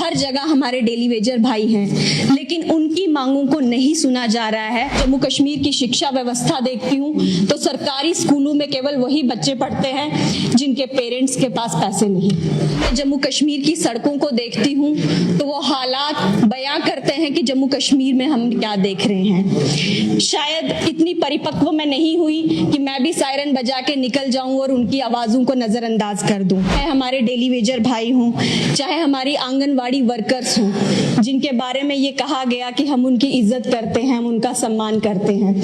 हर जगह हमारे daily Vaser भाई हैं, लेकिन उनकी मांगों को नहीं सुना जा रहा है। जम्मू कश्मीर की शिक्षा व्यवस्था देखती हूँ तो सरकारी स्कूलों में केवल वही बच्चे पढ़ते हैं जिनके पेरेंट्स के पास पैसे नहीं। मैं जम्मू कश्मीर की सड़कों को देखती हूँ तो वो हालात बयां करते हैं कि जम्मू कश्मीर में हम क्या देख रहे हैं। शायद इतनी परिपक्व मैं नहीं हुई कि मैं भी सायरन बजा के निकल जाऊं और उनकी आवाजों को नजरअंदाज कर दूं। चाहे हमारे डेली वेजर भाई हों, चाहे हमारी आंगनवाड़ी वर्कर्स हों, जिनके बारे में ये कहा गया कि हम उनकी इज्जत करते हैं, हम उनका सम्मान करते हैं,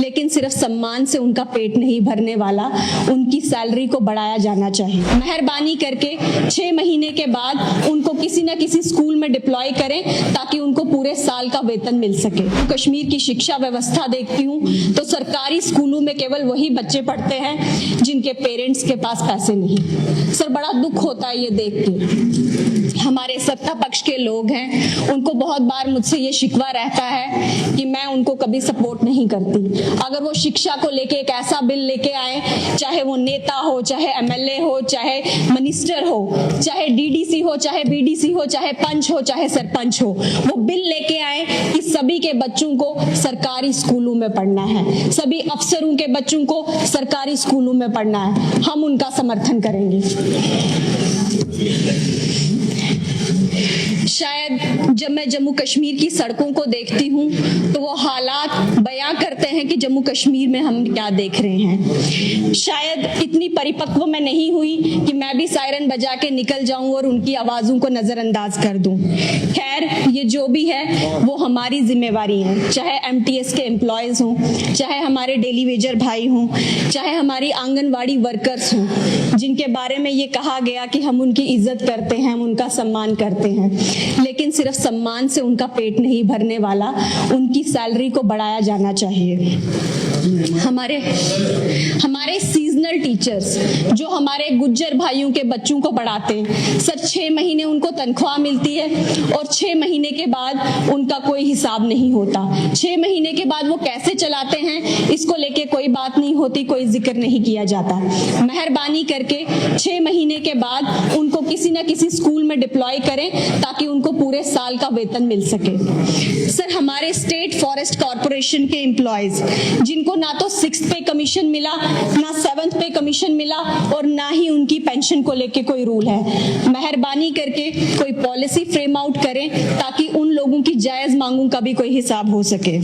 लेकिन सिर्फ सम्मान से उनका पेट नहीं भरने वाला, उनकी सैलरी को बढ़ाया जाना चाहिए। मेहरबानी करके 6 महीने के बाद उनको किसी न किसी स्कूल में डिप्लॉय करें ताकि उनको पूरे साल का वेतन मिल सके। कश्मीर की शिक्षा व्यवस्था देखती हूँ तो सरकारी स्कूलों में केवल वही बच्चे पढ़ते हैं जिनके पेरेंट्स के पास पैसे नहीं। सर, बड़ा दुख होता है ये देख के। हमारे सत्ता पक्ष के लोग हैं, उनको बहुत बार मुझसे ये शिकवा रहता है कि मैं उनको कभी सपोर्ट नहीं करती। अगर वो शिक्षा को लेके एक ऐसा बिल लेके आए, चाहे वो नेता हो, चाहे एमएलए हो, चाहे मिनिस्टर हो, चाहे डीडीसी हो, चाहे बीडीसी हो, चाहे पंच हो, चाहे सरपंच हो, वो बिल लेके आए कि सभी के बच्चों को सरकारी स्कूलों में पढ़ना है, सभी अफसरों के बच्चों को सरकारी स्कूलों में पढ़ना है, हम उनका समर्थन करेंगे। शायद जब मैं जम्मू कश्मीर की सड़कों को देखती हूँ तो वो हालात बयां करते हैं कि जम्मू कश्मीर में हम क्या देख रहे हैं। शायद इतनी परिपक्व मैं नहीं हुई कि मैं भी सायरन बजा के निकल जाऊं और उनकी आवाजों को नजरअंदाज कर दूं। खैर, ये जो भी है वो हमारी जिम्मेवारी है, चाहे एमटीएस के एम्प्लॉयज हों, चाहे हमारे डेली वेजर भाई हों, चाहे हमारी आंगनवाड़ी वर्कर्स हों, जिनके बारे में ये कहा गया कि हम उनकी इज्जत करते हैं, हम उनका सम्मान करते हैं, लेकिन सिर्फ सम्मान से उनका पेट नहीं भरने वाला, उनकी सैलरी को बढ़ाया जाना चाहिए। हमारे सीजनल टीचर्स जो हमारे गुज्जर भाइयों के बच्चों को पढ़ाते हैं, सर 6 महीने उनको तनख्वाह मिलती है और 6 महीने के बाद उनका कोई हिसाब नहीं होता। 6 महीने के बाद वो कैसे चलाते हैं इसको लेके कोई बात नहीं होती, कोई जिक्र नहीं किया जाता। मेहरबानी करके 6 महीने के बाद उनको किसी न किसी स्कूल में डिप्लॉय करें ताकि उनको पूरे साल का वेतन मिल सके। सर, हमारे स्टेट फॉरेस्ट कॉर्पोरेशन के एम्प्लॉयज जिनको ना तो 6th पे कमीशन मिला, ना 7th पे कमीशन मिला और ना ही उनकी पेंशन को लेके कोई रूल है, मेहरबानी करके कोई पॉलिसी फ्रेम आउट करें ताकि उन लोगों की जायज मांगों का भी कोई हिसाब हो सके।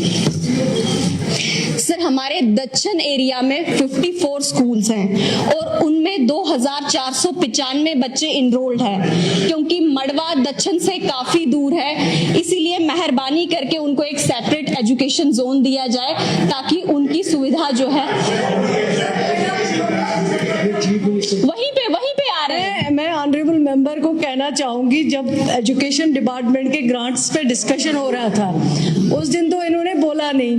सर, हमारे दक्षिण एरिया में 54 स्कूल्स हैं और उनमें 2495 बच्चे इनरोल्ड हैं। क्योंकि मड़वा दक्षिण से काफी दूर है, इसीलिए मेहरबानी करके उनको एक सेपरेट एजुकेशन जोन दिया जाए ताकि उनकी सुविधा जो है वहीं पे आ रहे हैं। मैं ऑनरेबल मेंबर को कहना चाहूंगी, जब एजुकेशन डिपार्टमेंट के ग्रांट्स पे डिस्कशन हो रहा था उस दिन तो इन्होंने बोला नहीं।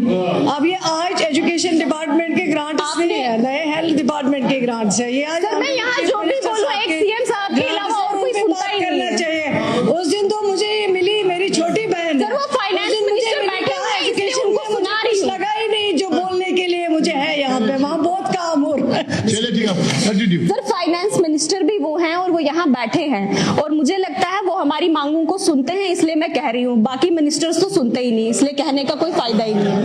अब ये आज एजुकेशन डिपार्टमेंट के ग्रांट्स नहीं है, नए हेल्थ डिपार्टमेंट के ग्रांट्स है। ये आज मैं यहाँ जो भी बोलूं, एक सीएम साहब के अलावा और कोई सुनता ही नहीं है। चाहिए। उस दिन तो मुझे ये मिली, मेरी छोटी बहन, सर वो फाइनेंस मिनिस्टर बैठे हुए हैं, इसलिए उनको सुना रही हूं। लगा ही नहीं जो बोलने के लिए मुझे है यहाँ पे, वहाँ बहुत काम हो रहा है। सर, फाइनेंस मिनिस्टर भी वो हैं और वो यहाँ बैठे हैं और मुझे लगता है वो हमारी मांगों को सुनते हैं, इसलिए मैं कह रही हूँ। बाकी मिनिस्टर्स तो सुनते ही नहीं, इसलिए कहने का कोई फायदा ही नहीं है।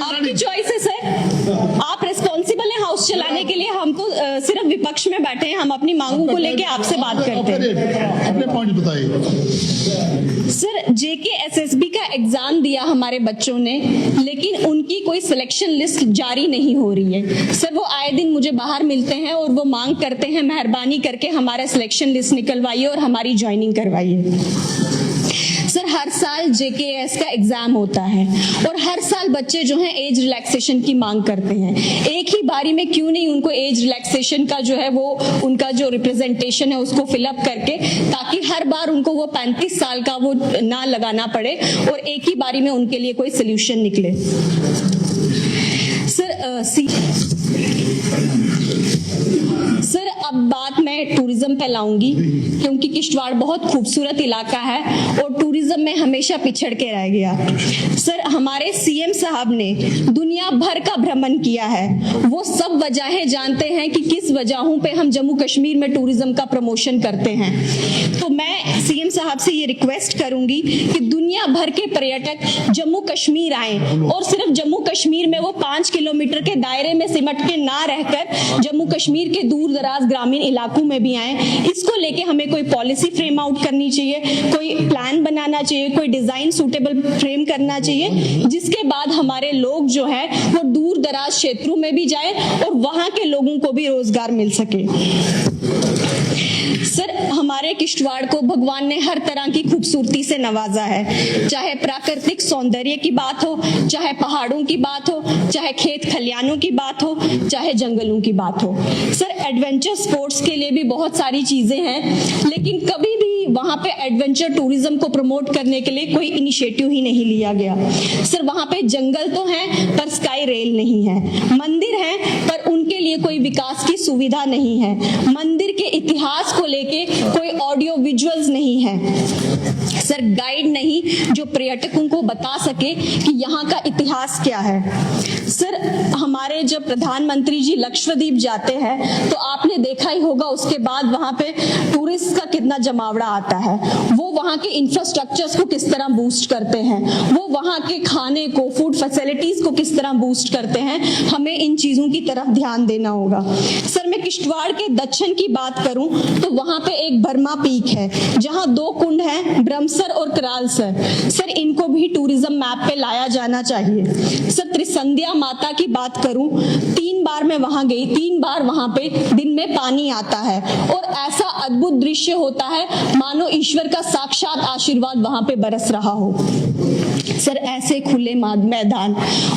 आपकी चॉइस है सर, आप रिस्पॉन्सिबल हैं हाउस चलाने के लिए, हम तो सिर्फ विपक्ष में बैठे हैं, हम अपनी मांगों को लेके आपसे बात करते हैं। अपने पॉइंट बताइए। सर, जेकेएसएसबी का एग्जाम दिया हमारे बच्चों ने, लेकिन उनकी कोई सिलेक्शन लिस्ट जारी नहीं हो रही है। सर, वो आए दिन मुझे बाहर मिलते हैं और वो मांग करते हैं मेहरबानी करके हमारा सिलेक्शन लिस्ट निकलवाइए और हमारी ज्वाइनिंग करवाइए। सर, हर साल जेकेएस का एग्जाम होता है और हर साल बच्चे जो हैं एज रिलैक्सेशन की मांग करते हैं। एक ही बारी में क्यों नहीं उनको एज रिलैक्सेशन का जो है वो उनका जो रिप्रेजेंटेशन है उसको फिलअप करके, ताकि हर बार उनको वो 35 साल का वो ना लगाना पड़े और एक ही बारी में उनके लिए कोई सोल्यूशन निकले। सर, अब बात मैं टूरिज्म पे लाऊंगी, क्योंकि किश्तवाड़ बहुत खूबसूरत इलाका है और टूरिज्म में हमेशा पिछड़ के रह गया। सर, हमारे सीएम साहब ने दुनिया भर का भ्रमण किया है, वो सब वजहें जानते हैं कि किस वजहों पे हम जम्मू कश्मीर में टूरिज्म का प्रमोशन करते हैं। तो मैं सीएम साहब से ये रिक्वेस्ट करूंगी कि दुनिया भर के पर्यटक जम्मू कश्मीर आए और सिर्फ जम्मू कश्मीर में वो 5 किलोमीटर के दायरे में सिमट के ना रहकर जम्मू कश्मीर के दूर दराज ग्रामीण इलाकों में भी आए। इसको लेके हमें कोई पॉलिसी फ्रेम आउट करनी चाहिए, कोई प्लान बनाना चाहिए, कोई डिजाइन सूटेबल फ्रेम करना चाहिए, जिसके बाद हमारे लोग जो है वो दूर दराज क्षेत्रों में भी जाए और वहां के लोगों को भी रोजगार मिल सके। सर, हमारे किश्तवाड़ को भगवान ने हर तरह की खूबसूरती से नवाजा है, चाहे प्राकृतिक सौंदर्य की बात हो, चाहे पहाड़ों की बात हो, चाहे खेत खलियानों की बात हो, चाहे जंगलों की बात हो। सर, एडवेंचर स्पोर्ट्स के लिए भी बहुत सारी चीजें हैं, लेकिन कभी भी वहां पे एडवेंचर टूरिज्म को प्रमोट करने के लिए कोई इनिशिएटिव ही नहीं लिया गया। सर, वहां पे जंगल तो हैं पर स्काई रेल नहीं है, मंदिर हैं पर उनके लिए कोई विकास की सुविधा नहीं है, मंदिर के इतिहास को लेके कोई ऑडियो विजुअल्स नहीं है। सर, गाइड नहीं जो पर्यटकों को बता सके कि यहाँ का इतिहास क्या है। सर, हमारे जब प्रधानमंत्री जी लक्षद्वीप जाते हैं तो आपने देखा ही होगा उसके बाद वहां पे टूरिस्ट का कितना जमावड़ा आता है। वो वहां के इंफ्रास्ट्रक्चर्स को किस तरह बूस्ट करते हैं, वो वहां के खाने को, फूड फैसिलिटीज को किस तरह बूस्ट करते हैं, हमें इन चीजों की तरफ ध्यान देना होगा। सर, मैं किश्तवाड़ के दक्षिण की बात करूं तो वहां पे एक बर्मा पीक है जहां 2 कुंड हैं, ब्रह्मसर और करालसर। सर, इनको भी टूरिज्म मैप पे लाया जाना चाहिए। सर, त्रिसंध्या माता की बात करूं, 3 बार मैं वहां गई, 3 बार वहां पे दिन में पानी आता है और ऐसा अद्भुत दृश्य होता है मानो ईश्वर का साक्षात आशीर्वाद वहां पे बरस रहा हो। सर, ऐसे खुले मैदान,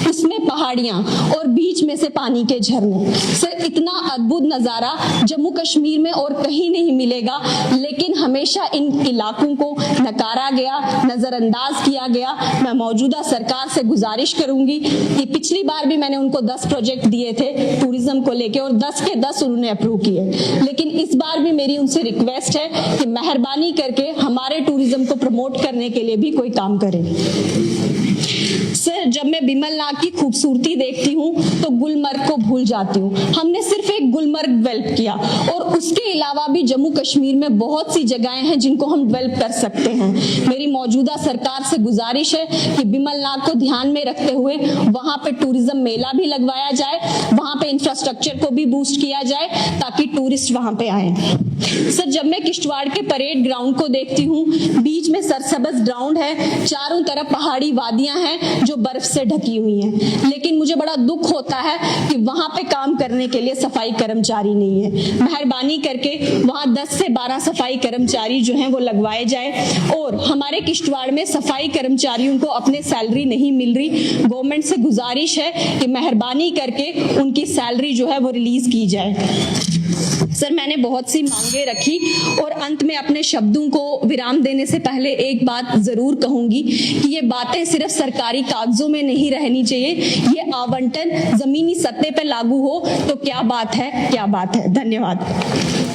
उसमें पहाड़ियां और बीच में से पानी के झरने। सर, इतना अद्भुत नजारा जम्मू कश्मीर में और कहीं नहीं मिलेगा, लेकिन हमेशा इन इलाकों को नकारा गया, नजरअंदाज किया गया। मैं मौजूदा सरकार से गुजारिश करूंगी कि पिछली बार भी मैंने उनको 10 प्रोजेक्ट दिए थे टूरिज्म को लेके और 10 के 10 उन्होंने अप्रूव किए, लेकिन इस बार भी मेरी उनसे रिक्वेस्ट है कि मेहरबानी करके हमारे टूरिज्म को प्रमोट करने के लिए भी कोई काम करें। सर, जब मैं बिमलनाथ की खूबसूरती देखती हूँ तो गुलमर्ग को भूल जाती हूँ। हमने सिर्फ एक गुलमर्ग डेवलप किया और उसके अलावा भी जम्मू कश्मीर में बहुत सी जगहें हैं जिनको हम डेवलप कर सकते हैं। मेरी मौजूदा सरकार से गुजारिश है कि बिमलनाथ को ध्यान में रखते हुए वहां पे टूरिज्म मेला भी लगवाया जाए, वहां पे इंफ्रास्ट्रक्चर को भी बूस्ट किया जाए ताकि टूरिस्ट वहां पे आए। सर, जब मैं किश्तवाड़ के परेड ग्राउंड को देखती हूँ, बीच में सरसब्ज ग्राउंड है, चारों तरफ पहाड़ी वादियां हैं जो बर्फ से ढकी हुई हैं, लेकिन मुझे बड़ा दुख होता है कि वहां पे काम करने के लिए सफाई कर्मचारी नहीं है। मेहरबानी करके वहां 10 से 12 सफाई कर्मचारी जो हैं वो लगवाए जाए। और हमारे किश्तवाड़ में सफाई कर्मचारियों को अपने सैलरी नहीं मिल रही, गवर्नमेंट से गुजारिश है कि मेहरबानी करके उनकी सैलरी जो है वो रिलीज की जाए। सर, मैंने बहुत सी मांगे रखी और अंत में अपने शब्दों को विराम देने से पहले एक बात जरूर कहूंगी कि ये बातें सिर्फ सरकारी कागजों में नहीं रहनी चाहिए, ये आवंटन जमीनी सतह पर लागू हो तो क्या बात है, क्या बात है। धन्यवाद।